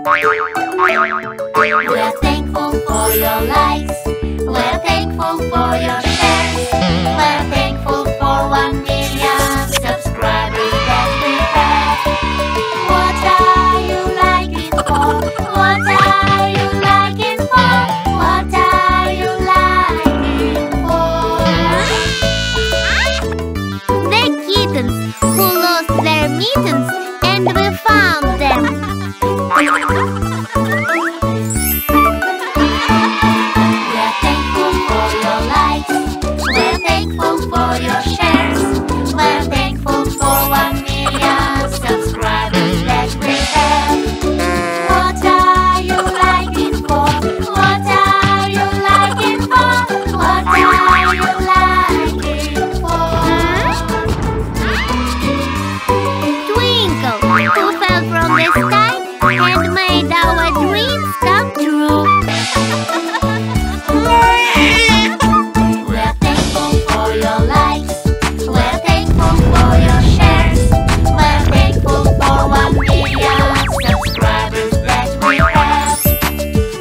We're thankful for your likes. We're thankful for your shares. We're thankful for 1 million subscribers that we have. What are you liking for? What are you liking for? What are you liking for? They're kittens who lost their mittens, and we found them. We're thankful for your likes. We're thankful for your shares. We're thankful for 1 million subscribers that we have. What are you liking for? What are you liking for? What are you liking for? Twinkle, who fell from the sky and made our dreams come true. We're thankful for your likes. We're thankful for your shares. We're thankful for 1 million subscribers that we have.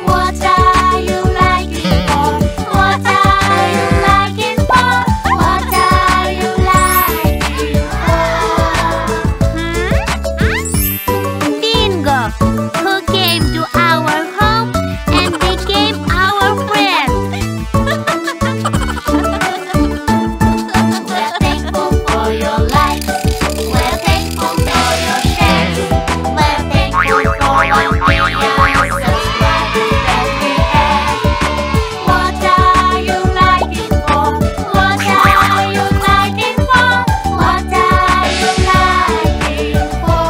What are you liking for? What are you liking for? What are you liking for? Bingo, who came to our home and became our friend. We're thankful for your likes. We're thankful for your shares. We're thankful for 1 million subscribers that we have. What are you liking for? What are you liking for? What are you liking for?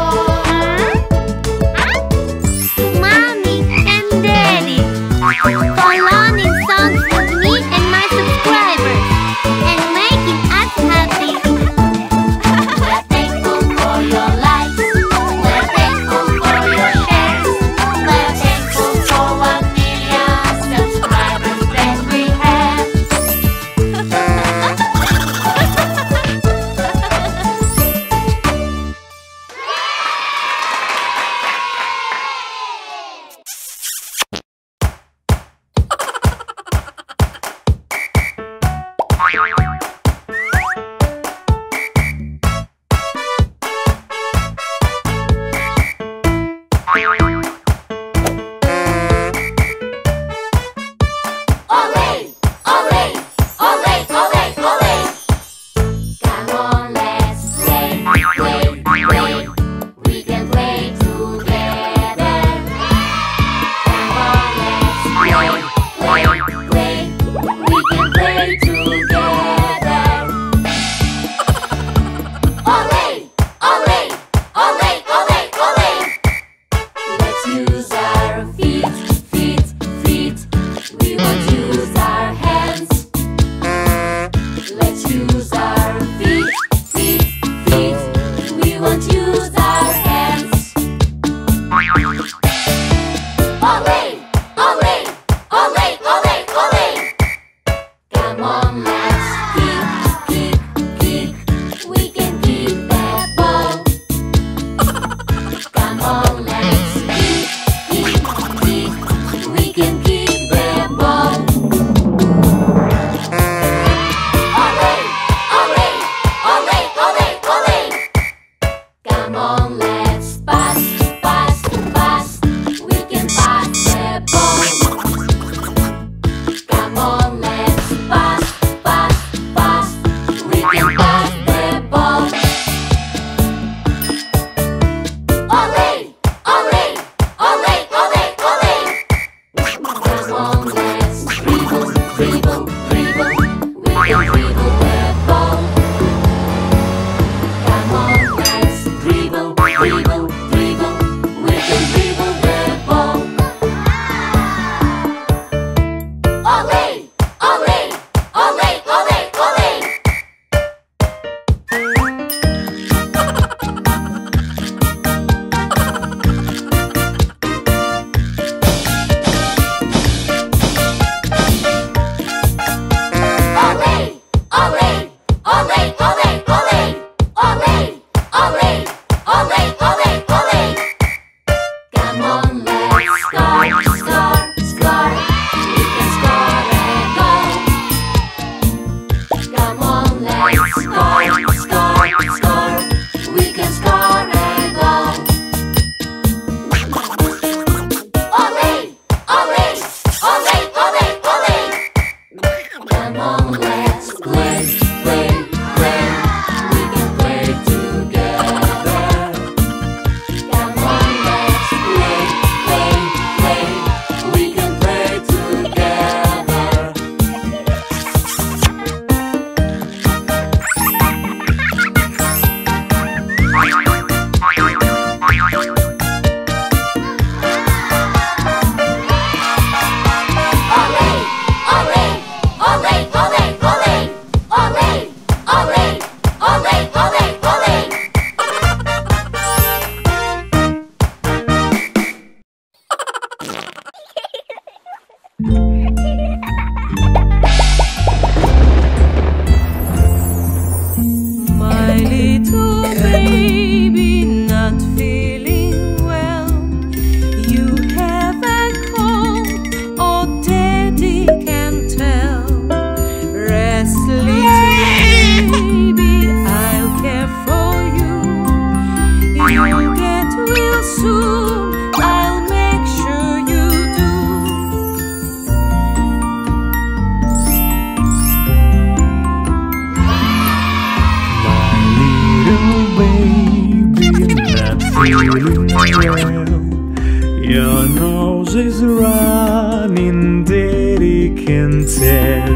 Your nose is running, Daddy can tell.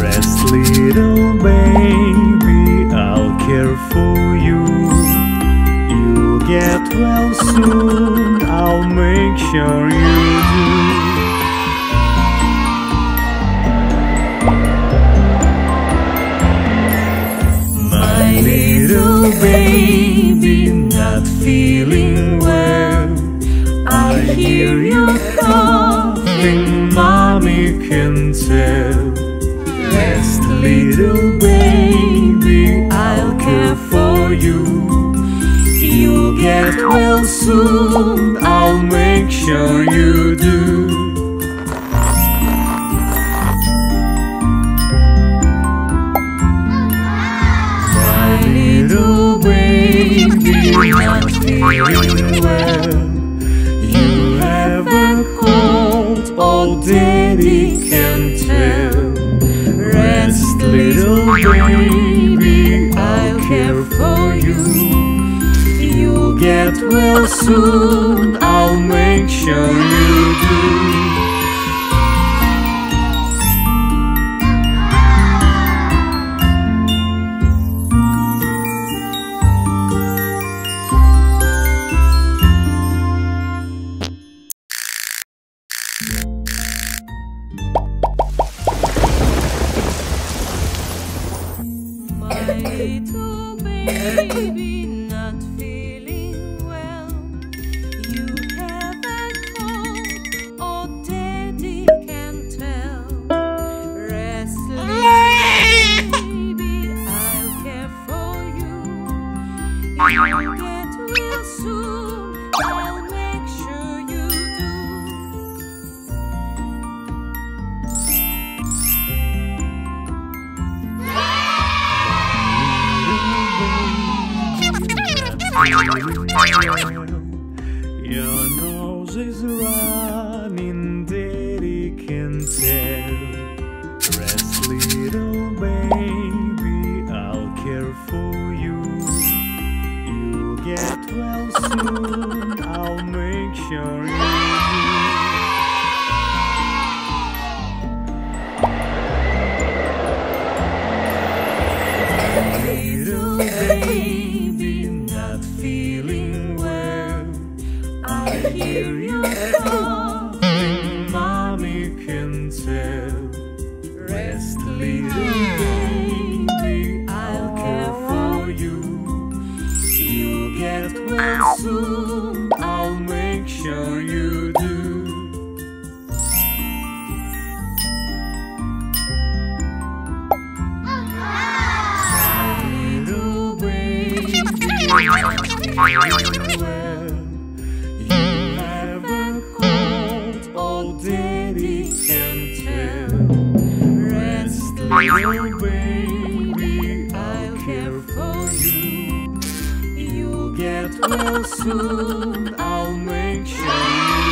Rest, little baby, I'll care for you. You'll get well soon, I'll make sure you do. My little baby, not feeling well. I hear you coughing, Mommy can tell. Rest, little baby, I'll care for you. You'll get well soon, I'll make sure you do. My little baby, not feeling well. You have a cold, oh Daddy can tell. Rest, little baby, I'll care for you. You'll get well soon, I'll make sure you do. My little baby, not feeling well. You have a cold, oh Daddy can tell. Rest, little baby, I'll care for you. You'll get well soon, I'll make sure you do. Your nose is running, Daddy can tell. Rest, little baby, I'll care for you. You'll get well soon, I'll make sure you do. Little baby, not feeling well. I hear you coughing, Mommy can tell. Rest, little baby, I'll care for you. You'll get well soon, I'll make sure you do. Well, you have a cold, oh Daddy can tell. Rest, little baby, I'll care for you. You'll get well soon, I'll make sure you